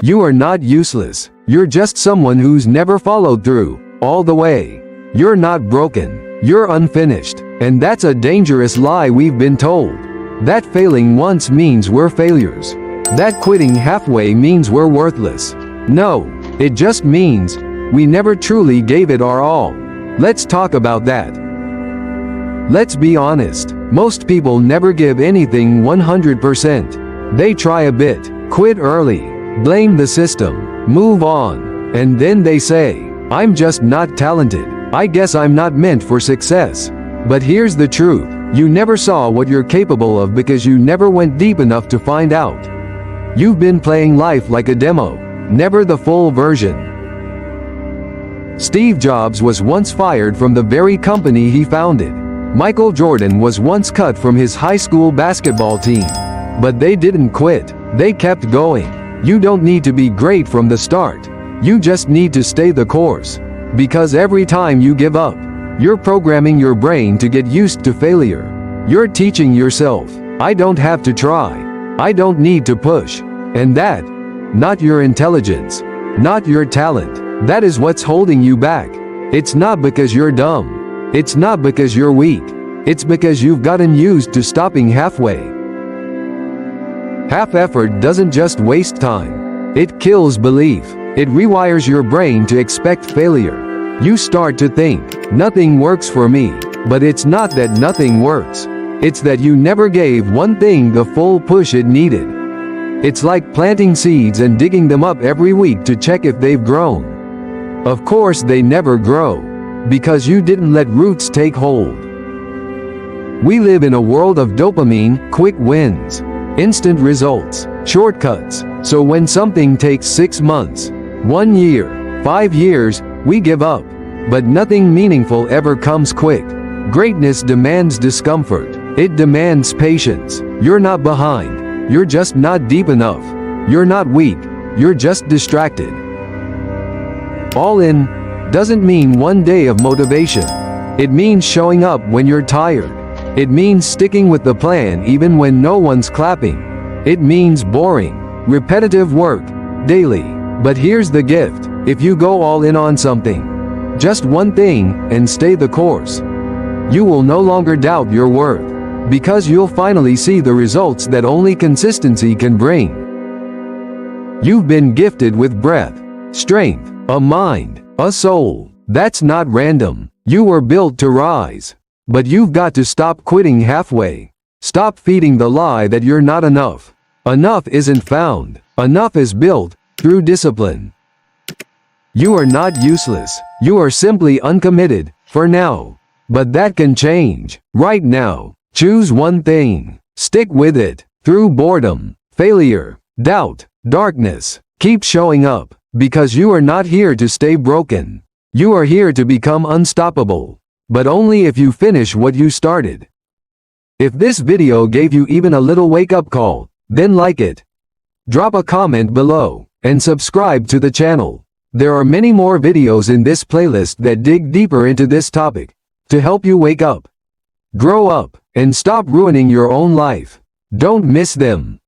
You are not useless. You're just someone who's never followed through all the way. You're not broken. You're unfinished. And that's a dangerous lie we've been told. That failing once means we're failures. That quitting halfway means we're worthless. No, it just means we never truly gave it our all. Let's talk about that. Let's be honest. Most people never give anything 100%. They try a bit, quit early, blame the system, move on, and then they say, I'm just not talented. I guess I'm not meant for success. But here's the truth. You never saw what you're capable of because you never went deep enough to find out. You've been playing life like a demo, never the full version. Steve Jobs was once fired from the very company he founded. Michael Jordan was once cut from his high school basketball team. But they didn't quit. They kept going. You don't need to be great from the start. You just need to stay the course. Because every time you give up, you're programming your brain to get used to failure. You're teaching yourself, I don't have to try. I don't need to push. And that, not your intelligence, not your talent, that is what's holding you back. It's not because you're dumb. It's not because you're weak. It's because you've gotten used to stopping halfway. Half effort doesn't just waste time. It kills belief. It rewires your brain to expect failure. You start to think, nothing works for me. But it's not that nothing works. It's that you never gave one thing the full push it needed. It's like planting seeds and digging them up every week to check if they've grown. Of course they never grow. Because you didn't let roots take hold. We live in a world of dopamine, quick wins, instant results, shortcuts. So when something takes 6 months, 1 year, 5 years, we give up. But nothing meaningful ever comes quick. Greatness demands discomfort. It demands patience. You're not behind. You're just not deep enough. You're not weak. You're just distracted. All in doesn't mean one day of motivation. It means showing up when you're tired. It means sticking with the plan even when no one's clapping. It means boring, repetitive work, daily. But here's the gift. If you go all in on something, just one thing, and stay the course, you will no longer doubt your worth. Because you'll finally see the results that only consistency can bring. You've been gifted with breath, strength, a mind, a soul. That's not random. You were built to rise. But you've got to stop quitting halfway. Stop feeding the lie that you're not enough. Enough isn't found. Enough is built through discipline. You are not useless. You are simply uncommitted for now. But that can change right now. Choose one thing. Stick with it. Through boredom, failure, doubt, darkness. Keep showing up. Because you are not here to stay broken. You are here to become unstoppable. But only if you finish what you started. If this video gave you even a little wake-up call, then like it. Drop a comment below, and subscribe to the channel. There are many more videos in this playlist that dig deeper into this topic, to help you wake up, grow up, and stop ruining your own life. Don't miss them.